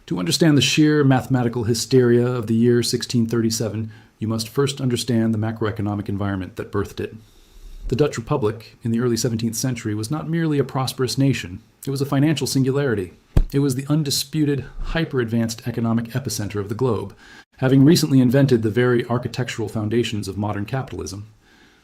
To understand the sheer mathematical hysteria of the year 1637, you must first understand the macroeconomic environment that birthed it. The Dutch Republic, in the early 17th century, was not merely a prosperous nation. It was a financial singularity. It was the undisputed, hyper-advanced economic epicenter of the globe, having recently invented the very architectural foundations of modern capitalism.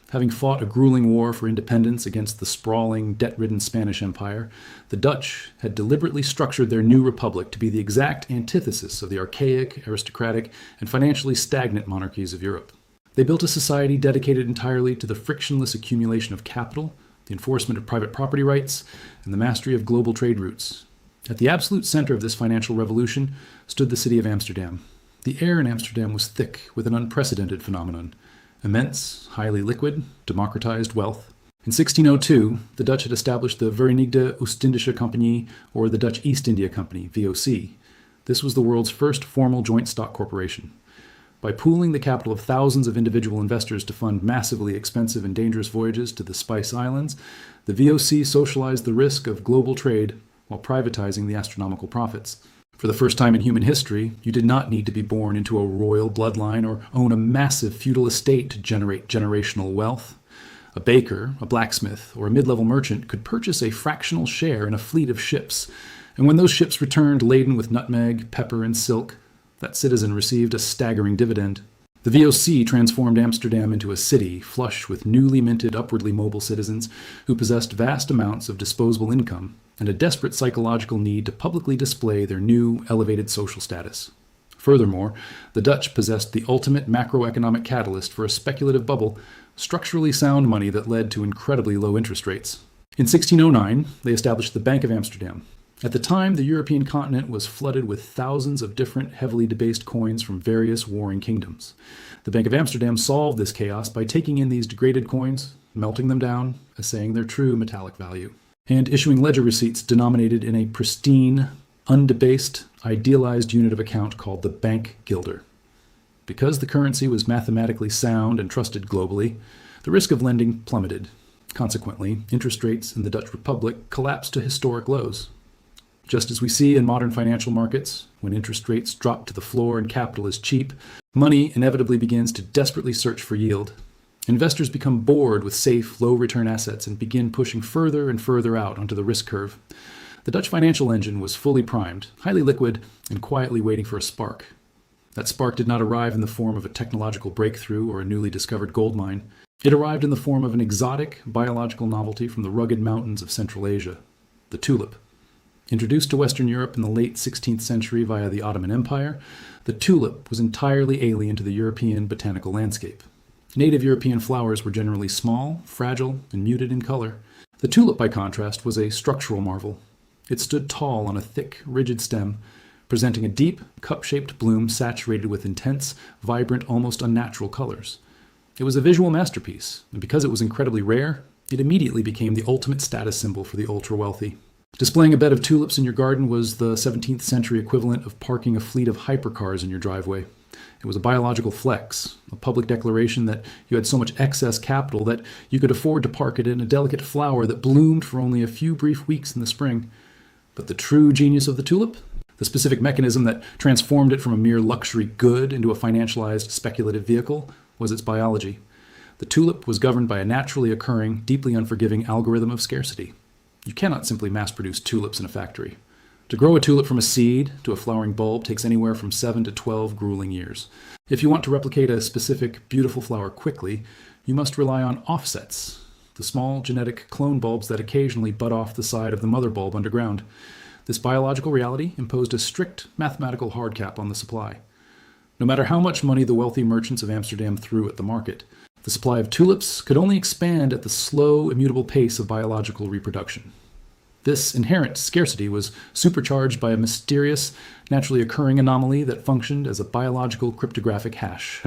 Having fought a grueling war for independence against the sprawling, debt-ridden Spanish Empire, the Dutch had deliberately structured their new republic to be the exact antithesis of the archaic, aristocratic, and financially stagnant monarchies of Europe. They built a society dedicated entirely to the frictionless accumulation of capital, the enforcement of private property rights, and the mastery of global trade routes. At the absolute center of this financial revolution stood the city of Amsterdam. The air in Amsterdam was thick with an unprecedented phenomenon: immense, highly liquid, democratized wealth. In 1602, the Dutch had established the Verenigde Oostindische Compagnie, or the Dutch East India Company, VOC. This was the world's first formal joint stock corporation. By pooling the capital of thousands of individual investors to fund massively expensive and dangerous voyages to the Spice Islands, the VOC socialized the risk of global trade while privatizing the astronomical profits. For the first time in human history, you did not need to be born into a royal bloodline or own a massive feudal estate to generate generational wealth. A baker, a blacksmith, or a mid-level merchant could purchase a fractional share in a fleet of ships, and when those ships returned laden with nutmeg, pepper, and silk, that citizen received a staggering dividend. The VOC transformed Amsterdam into a city flush with newly minted, upwardly mobile citizens who possessed vast amounts of disposable income and a desperate psychological need to publicly display their new, elevated social status. Furthermore, the Dutch possessed the ultimate macroeconomic catalyst for a speculative bubble, structurally sound money that led to incredibly low interest rates. In 1609, they established the Bank of Amsterdam. At the time, the European continent was flooded with thousands of different heavily debased coins from various warring kingdoms. The Bank of Amsterdam solved this chaos by taking in these degraded coins, melting them down, assaying their true metallic value, and issuing ledger receipts denominated in a pristine, undebased, idealized unit of account called the bank guilder. Because the currency was mathematically sound and trusted globally, the risk of lending plummeted. Consequently, interest rates in the Dutch Republic collapsed to historic lows. Just as we see in modern financial markets, when interest rates drop to the floor and capital is cheap, money inevitably begins to desperately search for yield. Investors become bored with safe, low-return assets and begin pushing further and further out onto the risk curve. The Dutch financial engine was fully primed, highly liquid, and quietly waiting for a spark. That spark did not arrive in the form of a technological breakthrough or a newly discovered gold mine. It arrived in the form of an exotic, biological novelty from the rugged mountains of Central Asia: the tulip. Introduced to Western Europe in the late 16th century via the Ottoman Empire, the tulip was entirely alien to the European botanical landscape. Native European flowers were generally small, fragile, and muted in color. The tulip, by contrast, was a structural marvel. It stood tall on a thick, rigid stem, presenting a deep, cup-shaped bloom saturated with intense, vibrant, almost unnatural colors. It was a visual masterpiece, and because it was incredibly rare, it immediately became the ultimate status symbol for the ultra-wealthy. Displaying a bed of tulips in your garden was the 17th century equivalent of parking a fleet of hypercars in your driveway. It was a biological flex, a public declaration that you had so much excess capital that you could afford to park it in a delicate flower that bloomed for only a few brief weeks in the spring. But the true genius of the tulip, the specific mechanism that transformed it from a mere luxury good into a financialized speculative vehicle, was its biology. The tulip was governed by a naturally occurring, deeply unforgiving algorithm of scarcity. You cannot simply mass-produce tulips in a factory. To grow a tulip from a seed to a flowering bulb takes anywhere from 7 to 12 grueling years. If you want to replicate a specific, beautiful flower quickly, you must rely on offsets, the small genetic clone bulbs that occasionally bud off the side of the mother bulb underground. This biological reality imposed a strict mathematical hard cap on the supply. No matter how much money the wealthy merchants of Amsterdam threw at the market, the supply of tulips could only expand at the slow, immutable pace of biological reproduction. This inherent scarcity was supercharged by a mysterious, naturally occurring anomaly that functioned as a biological cryptographic hash.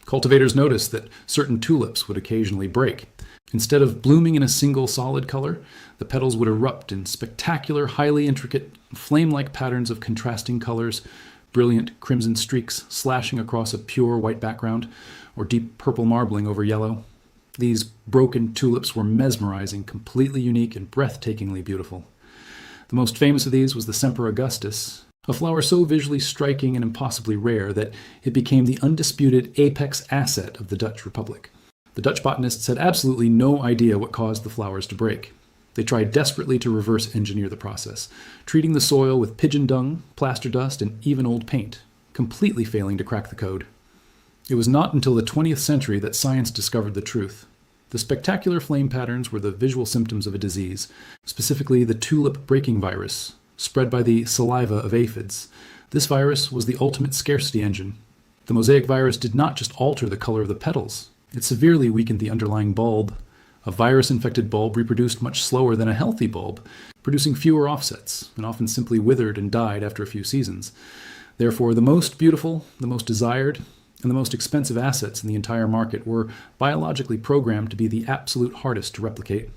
Cultivators noticed that certain tulips would occasionally break. Instead of blooming in a single solid color, the petals would erupt in spectacular, highly intricate, flame-like patterns of contrasting colors, brilliant crimson streaks slashing across a pure white background, or deep purple marbling over yellow. These broken tulips were mesmerizing, completely unique, and breathtakingly beautiful. The most famous of these was the Semper Augustus, a flower so visually striking and impossibly rare that it became the undisputed apex asset of the Dutch Republic. The Dutch botanists had absolutely no idea what caused the flowers to break. They tried desperately to reverse engineer the process, treating the soil with pigeon dung, plaster dust, and even old paint, completely failing to crack the code. It was not until the 20th century that science discovered the truth. The spectacular flame patterns were the visual symptoms of a disease, specifically the tulip breaking virus, spread by the saliva of aphids. This virus was the ultimate scarcity engine. The mosaic virus did not just alter the color of the petals, it severely weakened the underlying bulb. A virus-infected bulb reproduced much slower than a healthy bulb, producing fewer offsets, and often simply withered and died after a few seasons. Therefore, the most beautiful, the most desired, and the most expensive assets in the entire market were biologically programmed to be the absolute hardest to replicate.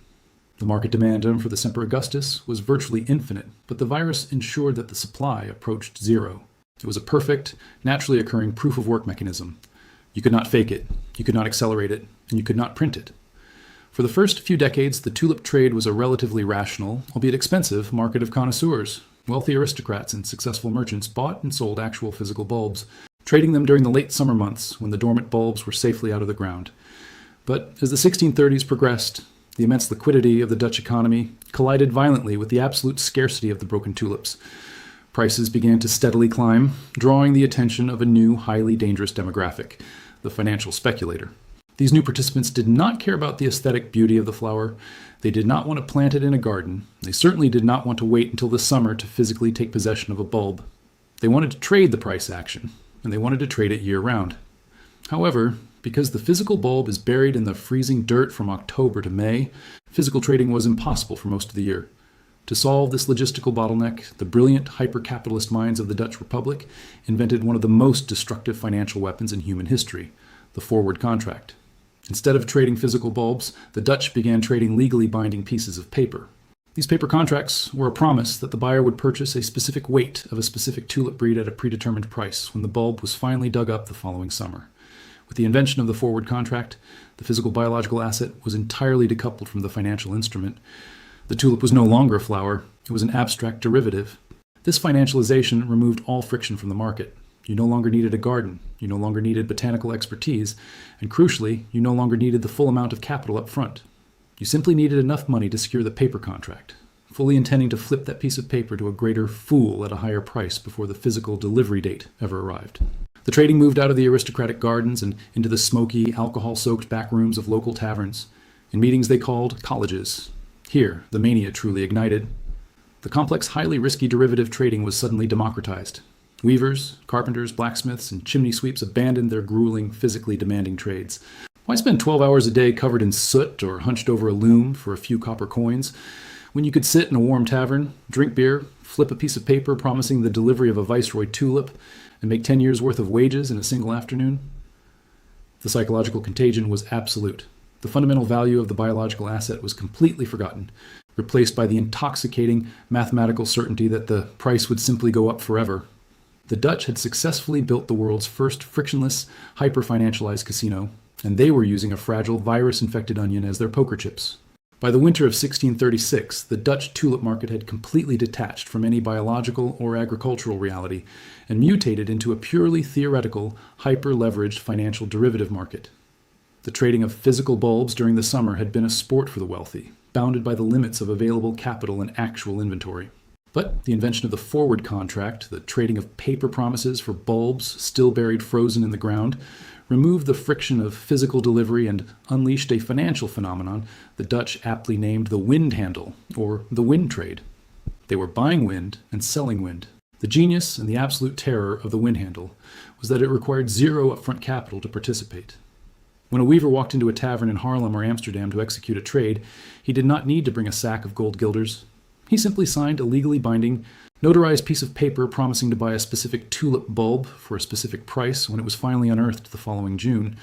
The market demand for the Semper Augustus was virtually infinite, but the virus ensured that the supply approached zero. It was a perfect, naturally occurring proof-of-work mechanism. You could not fake it, you could not accelerate it, and you could not print it. For the first few decades, the tulip trade was a relatively rational, albeit expensive, market of connoisseurs. Wealthy aristocrats and successful merchants bought and sold actual physical bulbs, trading them during the late summer months when the dormant bulbs were safely out of the ground. But as the 1630s progressed, the immense liquidity of the Dutch economy collided violently with the absolute scarcity of the broken tulips. Prices began to steadily climb, drawing the attention of a new, highly dangerous demographic, the financial speculator. These new participants did not care about the aesthetic beauty of the flower. They did not want to plant it in a garden. They certainly did not want to wait until the summer to physically take possession of a bulb. They wanted to trade the price action, and they wanted to trade it year-round. However, because the physical bulb is buried in the freezing dirt from October to May, physical trading was impossible for most of the year. To solve this logistical bottleneck, the brilliant hyper-capitalist minds of the Dutch Republic invented one of the most destructive financial weapons in human history, the forward contract. Instead of trading physical bulbs, the Dutch began trading legally binding pieces of paper. These paper contracts were a promise that the buyer would purchase a specific weight of a specific tulip breed at a predetermined price when the bulb was finally dug up the following summer. With the invention of the forward contract, the physical biological asset was entirely decoupled from the financial instrument. The tulip was no longer a flower, it was an abstract derivative. This financialization removed all friction from the market. You no longer needed a garden, you no longer needed botanical expertise, and crucially, you no longer needed the full amount of capital up front. You simply needed enough money to secure the paper contract, fully intending to flip that piece of paper to a greater fool at a higher price before the physical delivery date ever arrived. The trading moved out of the aristocratic gardens and into the smoky, alcohol-soaked back rooms of local taverns, in meetings they called colleges. Here, the mania truly ignited. The complex, highly risky derivative trading was suddenly democratized. Weavers, carpenters, blacksmiths, and chimney sweeps abandoned their grueling, physically demanding trades. Why spend 12 hours a day covered in soot or hunched over a loom for a few copper coins, when you could sit in a warm tavern, drink beer, flip a piece of paper promising the delivery of a viceroy tulip, and make 10 years' worth of wages in a single afternoon? The psychological contagion was absolute. The fundamental value of the biological asset was completely forgotten, replaced by the intoxicating mathematical certainty that the price would simply go up forever. The Dutch had successfully built the world's first frictionless, hyper-financialized casino, and they were using a fragile, virus-infected onion as their poker chips. By the winter of 1636, the Dutch tulip market had completely detached from any biological or agricultural reality and mutated into a purely theoretical, hyper-leveraged financial derivative market. The trading of physical bulbs during the summer had been a sport for the wealthy, bounded by the limits of available capital and actual inventory. But the invention of the forward contract, the trading of paper promises for bulbs still buried frozen in the ground, removed the friction of physical delivery and unleashed a financial phenomenon the Dutch aptly named the wind handle, or the wind trade. They were buying wind and selling wind. The genius and the absolute terror of the wind handle was that it required zero upfront capital to participate. When a weaver walked into a tavern in Haarlem or Amsterdam to execute a trade, he did not need to bring a sack of gold guilders. He simply signed a legally binding, notarized piece of paper promising to buy a specific tulip bulb for a specific price when it was finally unearthed the following June.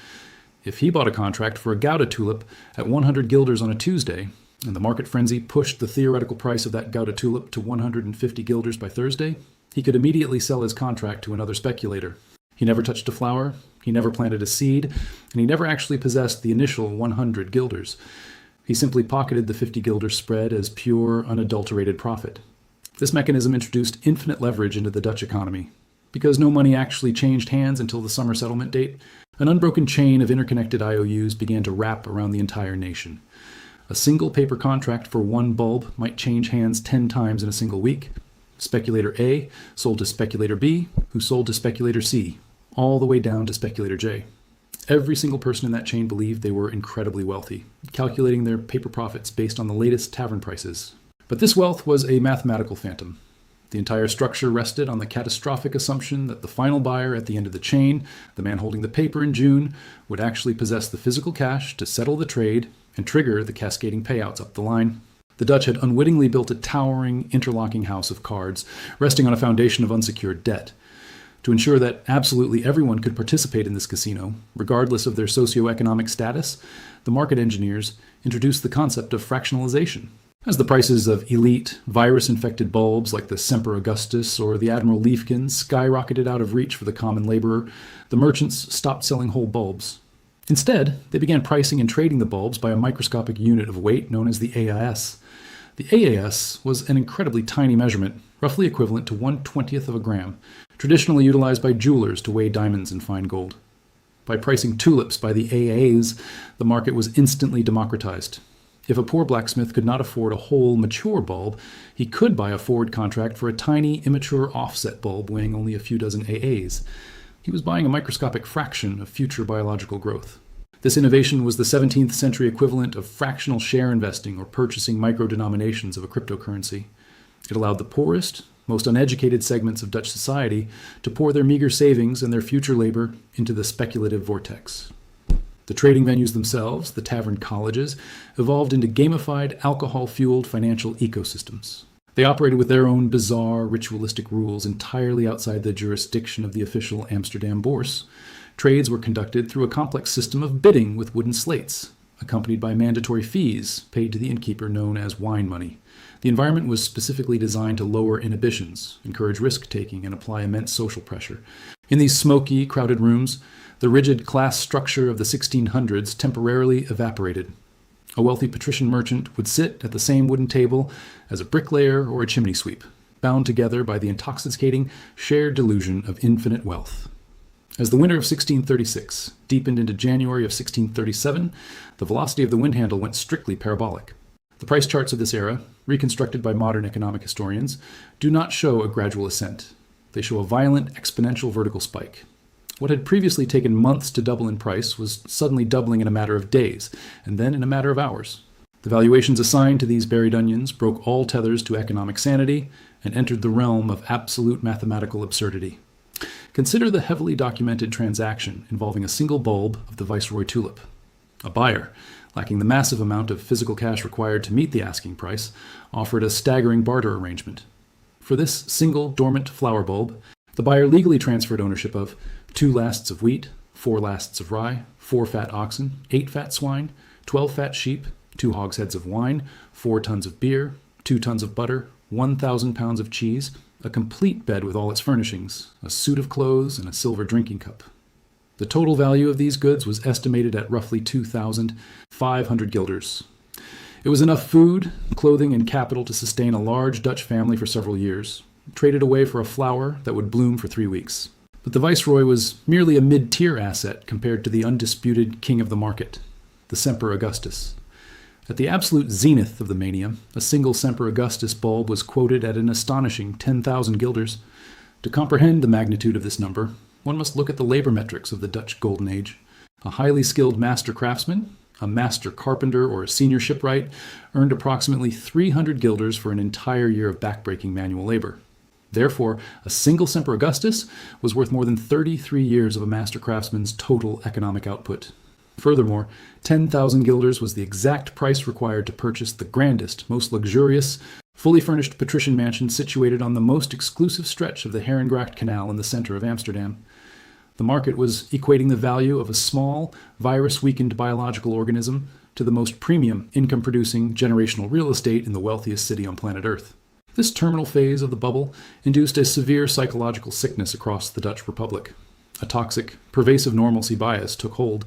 If he bought a contract for a Gouda tulip at 100 guilders on a Tuesday, and the market frenzy pushed the theoretical price of that Gouda tulip to 150 guilders by Thursday, he could immediately sell his contract to another speculator. He never touched a flower, he never planted a seed, and he never actually possessed the initial 100 guilders. He simply pocketed the 50 guilder spread as pure, unadulterated profit. This mechanism introduced infinite leverage into the Dutch economy. Because no money actually changed hands until the summer settlement date, an unbroken chain of interconnected IOUs began to wrap around the entire nation. A single paper contract for one bulb might change hands 10 times in a single week. Speculator A sold to speculator B, who sold to speculator C, all the way down to speculator J. Every single person in that chain believed they were incredibly wealthy, calculating their paper profits based on the latest tavern prices. But this wealth was a mathematical phantom. The entire structure rested on the catastrophic assumption that the final buyer at the end of the chain, the man holding the paper in June, would actually possess the physical cash to settle the trade and trigger the cascading payouts up the line. The Dutch had unwittingly built a towering, interlocking house of cards, resting on a foundation of unsecured debt. To ensure that absolutely everyone could participate in this casino, regardless of their socioeconomic status, the market engineers introduced the concept of fractionalization. As the prices of elite, virus-infected bulbs like the Semper Augustus or the Admiral Leafkin skyrocketed out of reach for the common laborer, the merchants stopped selling whole bulbs. Instead, they began pricing and trading the bulbs by a microscopic unit of weight known as the AIS. The AIS was an incredibly tiny measurement, roughly equivalent to 1/20th of a gram, traditionally utilized by jewelers to weigh diamonds and fine gold. By pricing tulips by the AAs, the market was instantly democratized. If a poor blacksmith could not afford a whole, mature bulb, he could buy a forward contract for a tiny, immature offset bulb weighing only a few dozen AAs. He was buying a microscopic fraction of future biological growth. This innovation was the 17th century equivalent of fractional share investing or purchasing microdenominations of a cryptocurrency. It allowed the poorest, most uneducated segments of Dutch society to pour their meager savings and their future labor into the speculative vortex. The trading venues themselves, the tavern colleges, evolved into gamified, alcohol-fueled financial ecosystems. They operated with their own bizarre, ritualistic rules entirely outside the jurisdiction of the official Amsterdam Bourse. Trades were conducted through a complex system of bidding with wooden slates, accompanied by mandatory fees paid to the innkeeper known as wine money. The environment was specifically designed to lower inhibitions, encourage risk-taking, and apply immense social pressure. In these smoky, crowded rooms, the rigid class structure of the 1600s temporarily evaporated. A wealthy patrician merchant would sit at the same wooden table as a bricklayer or a chimney sweep, bound together by the intoxicating, shared delusion of infinite wealth. As the winter of 1636 deepened into January of 1637, the velocity of the wind handle went strictly parabolic. The price charts of this era, reconstructed by modern economic historians, do not show a gradual ascent. They show a violent, exponential vertical spike. What had previously taken months to double in price was suddenly doubling in a matter of days, and then in a matter of hours. The valuations assigned to these buried onions broke all tethers to economic sanity and entered the realm of absolute mathematical absurdity. Consider the heavily documented transaction involving a single bulb of the Viceroy tulip. A buyer, lacking the massive amount of physical cash required to meet the asking price, offered a staggering barter arrangement. For this single dormant flower bulb, the buyer legally transferred ownership of 2 lasts of wheat, 4 lasts of rye, 4 fat oxen, 8 fat swine, 12 fat sheep, 2 hogsheads of wine, 4 tons of beer, 2 tons of butter, 1,000 pounds of cheese, a complete bed with all its furnishings, a suit of clothes, and a silver drinking cup. The total value of these goods was estimated at roughly 2,500 guilders. It was enough food, clothing, and capital to sustain a large Dutch family for several years, traded away for a flower that would bloom for 3 weeks. But the Viceroy was merely a mid-tier asset compared to the undisputed king of the market, the Semper Augustus. At the absolute zenith of the mania, a single Semper Augustus bulb was quoted at an astonishing 10,000 guilders. To comprehend the magnitude of this number, one must look at the labor metrics of the Dutch Golden Age. A highly skilled master craftsman, a master carpenter, or a senior shipwright earned approximately 300 guilders for an entire year of backbreaking manual labor. Therefore, a single Semper Augustus was worth more than 33 years of a master craftsman's total economic output. Furthermore, 10,000 guilders was the exact price required to purchase the grandest, most luxurious, fully furnished patrician mansion situated on the most exclusive stretch of the Herengracht Canal in the center of Amsterdam. The market was equating the value of a small, virus-weakened biological organism to the most premium, income-producing generational real estate in the wealthiest city on planet Earth. This terminal phase of the bubble induced a severe psychological sickness across the Dutch Republic. A toxic, pervasive normalcy bias took hold.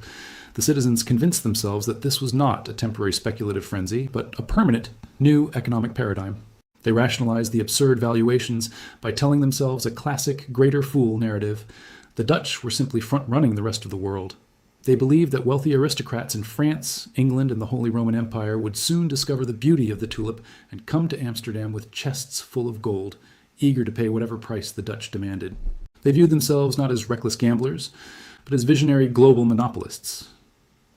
The citizens convinced themselves that this was not a temporary speculative frenzy, but a permanent, new economic paradigm. They rationalized the absurd valuations by telling themselves a classic greater fool narrative. The Dutch were simply front-running the rest of the world. They believed that wealthy aristocrats in France, England, and the Holy Roman Empire would soon discover the beauty of the tulip and come to Amsterdam with chests full of gold, eager to pay whatever price the Dutch demanded. They viewed themselves not as reckless gamblers, but as visionary global monopolists.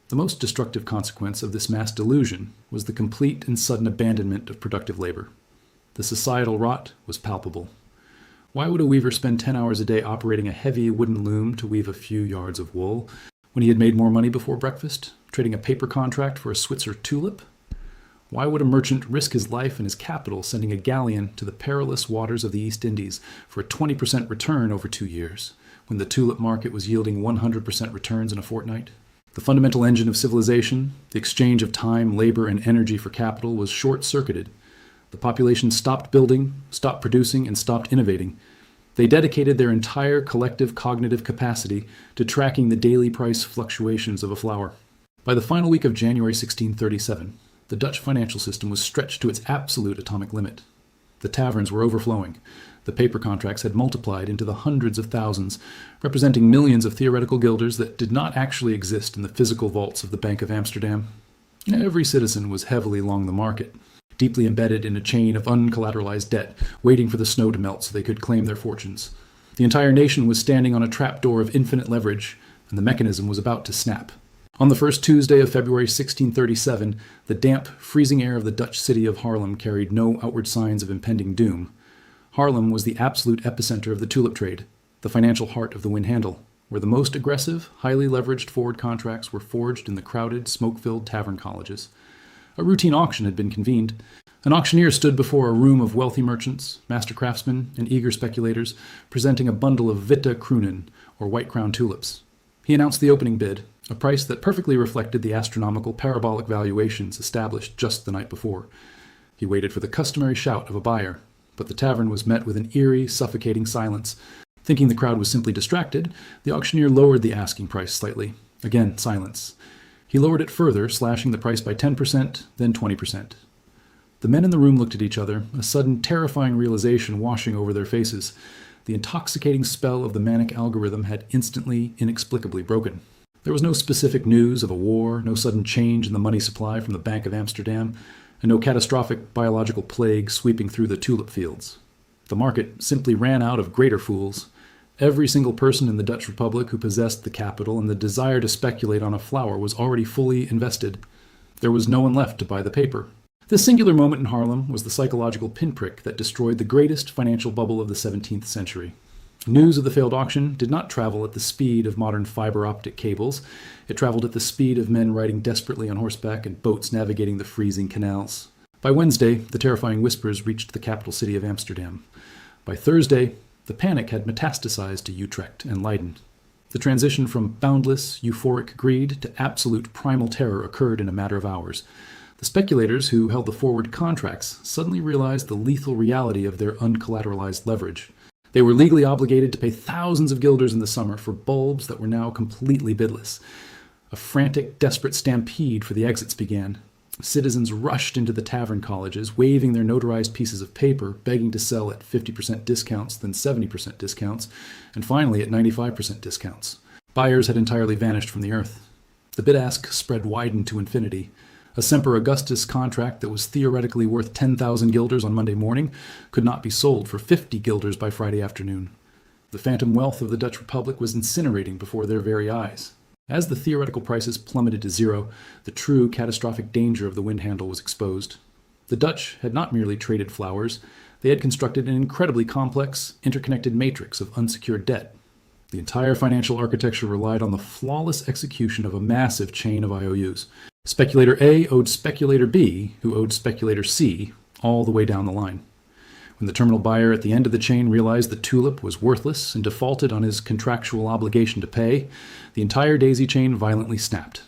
The most destructive consequence of this mass delusion was the complete and sudden abandonment of productive labor. The societal rot was palpable. Why would a weaver spend 10 hours a day operating a heavy wooden loom to weave a few yards of wool, when he had made more money before breakfast, trading a paper contract for a Switzer tulip? Why would a merchant risk his life and his capital sending a galleon to the perilous waters of the East Indies for a 20% return over 2 years, when the tulip market was yielding 100% returns in a fortnight? The fundamental engine of civilization, the exchange of time, labor, and energy for capital, was short-circuited. The population stopped building, stopped producing, and stopped innovating. They dedicated their entire collective cognitive capacity to tracking the daily price fluctuations of a flower. By the final week of January 1637, the Dutch financial system was stretched to its absolute atomic limit. The taverns were overflowing. The paper contracts had multiplied into the hundreds of thousands, representing millions of theoretical guilders that did not actually exist in the physical vaults of the Bank of Amsterdam. Every citizen was heavily along the market, deeply embedded in a chain of uncollateralized debt, waiting for the snow to melt so they could claim their fortunes. The entire nation was standing on a trapdoor of infinite leverage, and the mechanism was about to snap. On the first Tuesday of February 1637, the damp, freezing air of the Dutch city of Haarlem carried no outward signs of impending doom. Haarlem was the absolute epicenter of the tulip trade, the financial heart of the Windhandel, where the most aggressive, highly leveraged forward contracts were forged in the crowded, smoke-filled tavern colleges. A routine auction had been convened. An auctioneer stood before a room of wealthy merchants, master craftsmen, and eager speculators, presenting a bundle of Witte Kroenen, or white-crowned tulips. He announced the opening bid, a price that perfectly reflected the astronomical parabolic valuations established just the night before. He waited for the customary shout of a buyer, but the tavern was met with an eerie, suffocating silence. Thinking the crowd was simply distracted, the auctioneer lowered the asking price slightly. Again, silence. He lowered it further, slashing the price by 10%, then 20%. The men in the room looked at each other, a sudden terrifying realization washing over their faces. The intoxicating spell of the manic algorithm had instantly, inexplicably broken. There was no specific news of a war, no sudden change in the money supply from the Bank of Amsterdam, and no catastrophic biological plague sweeping through the tulip fields. The market simply ran out of greater fools. Every single person in the Dutch Republic who possessed the capital and the desire to speculate on a flower was already fully invested. There was no one left to buy the paper. This singular moment in Haarlem was the psychological pinprick that destroyed the greatest financial bubble of the 17th century. News of the failed auction did not travel at the speed of modern fiber optic cables. It traveled at the speed of men riding desperately on horseback and boats navigating the freezing canals. By Wednesday, the terrifying whispers reached the capital city of Amsterdam. By Thursday, the panic had metastasized to Utrecht and Leiden. The transition from boundless, euphoric greed to absolute primal terror occurred in a matter of hours. The speculators who held the forward contracts suddenly realized the lethal reality of their uncollateralized leverage. They were legally obligated to pay thousands of guilders in the summer for bulbs that were now completely bidless. A frantic, desperate stampede for the exits began. Citizens rushed into the tavern colleges, waving their notarized pieces of paper, begging to sell at 50% discounts, then 70% discounts, and finally at 95% discounts. Buyers had entirely vanished from the earth. The bid-ask spread widened to infinity. A Semper Augustus contract that was theoretically worth 10,000 guilders on Monday morning could not be sold for 50 guilders by Friday afternoon. The phantom wealth of the Dutch Republic was incinerating before their very eyes. As the theoretical prices plummeted to zero, the true catastrophic danger of the Windhandel was exposed. The Dutch had not merely traded flowers, they had constructed an incredibly complex, interconnected matrix of unsecured debt. The entire financial architecture relied on the flawless execution of a massive chain of IOUs. Speculator A owed speculator B, who owed speculator C, all the way down the line. When the terminal buyer at the end of the chain realized the tulip was worthless and defaulted on his contractual obligation to pay, the entire daisy chain violently snapped.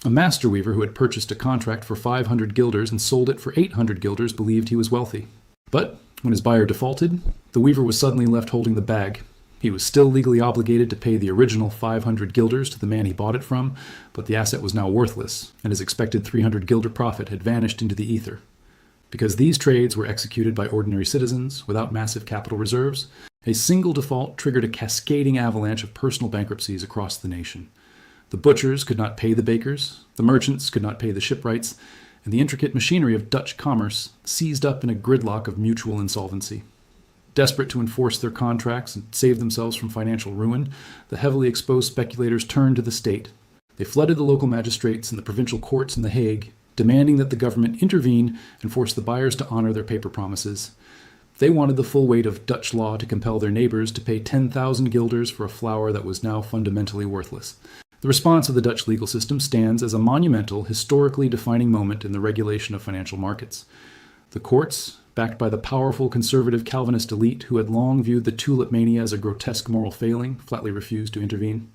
A master weaver who had purchased a contract for 500 guilders and sold it for 800 guilders believed he was wealthy. But when his buyer defaulted, the weaver was suddenly left holding the bag. He was still legally obligated to pay the original 500 guilders to the man he bought it from, but the asset was now worthless, and his expected 300 guilder profit had vanished into the ether. Because these trades were executed by ordinary citizens without massive capital reserves, a single default triggered a cascading avalanche of personal bankruptcies across the nation. The butchers could not pay the bakers, the merchants could not pay the shipwrights, and the intricate machinery of Dutch commerce seized up in a gridlock of mutual insolvency. Desperate to enforce their contracts and save themselves from financial ruin, the heavily exposed speculators turned to the state. They flooded the local magistrates and the provincial courts in The Hague, demanding that the government intervene and force the buyers to honor their paper promises. They wanted the full weight of Dutch law to compel their neighbors to pay 10,000 guilders for a flower that was now fundamentally worthless. The response of the Dutch legal system stands as a monumental, historically defining moment in the regulation of financial markets. The courts, backed by the powerful conservative Calvinist elite who had long viewed the Tulip Mania as a grotesque moral failing, flatly refused to intervene.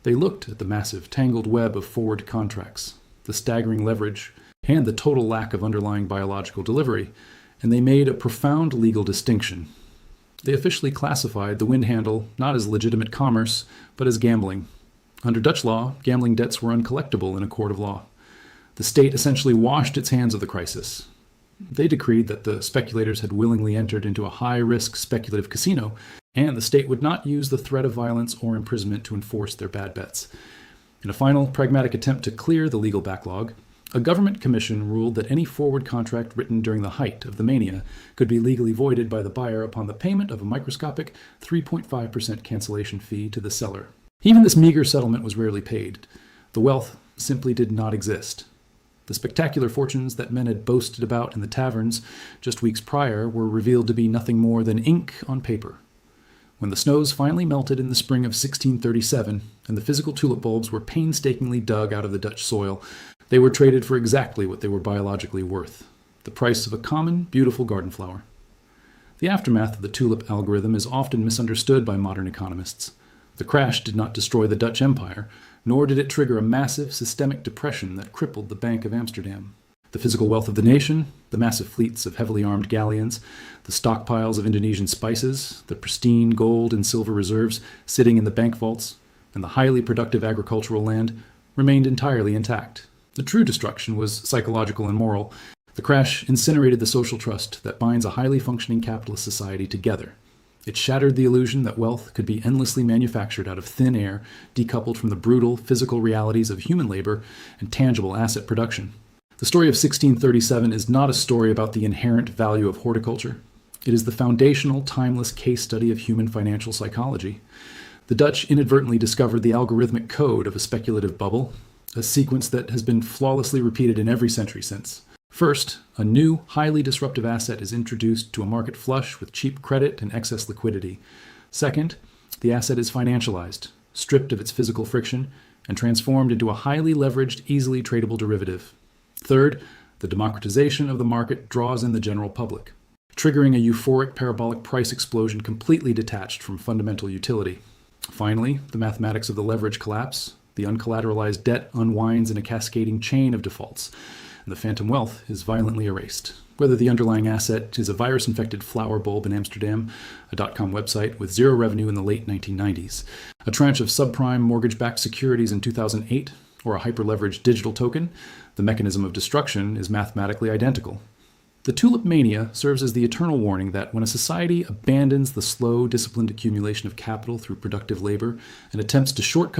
They looked at the massive, tangled web of forward contracts, the staggering leverage, and the total lack of underlying biological delivery, and they made a profound legal distinction. They officially classified the wind handle not as legitimate commerce, but as gambling. Under Dutch law, gambling debts were uncollectible in a court of law. The state essentially washed its hands of the crisis. They decreed that the speculators had willingly entered into a high-risk speculative casino, and the state would not use the threat of violence or imprisonment to enforce their bad bets. In a final, pragmatic attempt to clear the legal backlog, a government commission ruled that any forward contract written during the height of the mania could be legally voided by the buyer upon the payment of a microscopic 3.5% cancellation fee to the seller. Even this meager settlement was rarely paid. The wealth simply did not exist. The spectacular fortunes that men had boasted about in the taverns just weeks prior were revealed to be nothing more than ink on paper. When the snows finally melted in the spring of 1637 and the physical tulip bulbs were painstakingly dug out of the Dutch soil, they were traded for exactly what they were biologically worth: the price of a common, beautiful garden flower. The aftermath of the tulip algorithm is often misunderstood by modern economists. The crash did not destroy the Dutch Empire, nor did it trigger a massive systemic depression that crippled the Bank of Amsterdam. The physical wealth of the nation, the massive fleets of heavily armed galleons, the stockpiles of Indonesian spices, the pristine gold and silver reserves sitting in the bank vaults, and the highly productive agricultural land remained entirely intact. The true destruction was psychological and moral. The crash incinerated the social trust that binds a highly functioning capitalist society together. It shattered the illusion that wealth could be endlessly manufactured out of thin air, decoupled from the brutal physical realities of human labor and tangible asset production. The story of 1637 is not a story about the inherent value of horticulture. It is the foundational, timeless case study of human financial psychology. The Dutch inadvertently discovered the algorithmic code of a speculative bubble, a sequence that has been flawlessly repeated in every century since. First, a new, highly disruptive asset is introduced to a market flush with cheap credit and excess liquidity. Second, the asset is financialized, stripped of its physical friction, and transformed into a highly leveraged, easily tradable derivative. Third, the democratization of the market draws in the general public, triggering a euphoric parabolic price explosion completely detached from fundamental utility. Finally, the mathematics of the leverage collapse. The uncollateralized debt unwinds in a cascading chain of defaults, and the phantom wealth is violently erased. Whether the underlying asset is a virus-infected flower bulb in Amsterdam, a .com website with zero revenue in the late 1990s, a tranche of subprime mortgage-backed securities in 2008, or a hyper-leveraged digital token, the mechanism of destruction is mathematically identical. The Tulip Mania serves as the eternal warning that when a society abandons the slow, disciplined accumulation of capital through productive labor and attempts to shortcut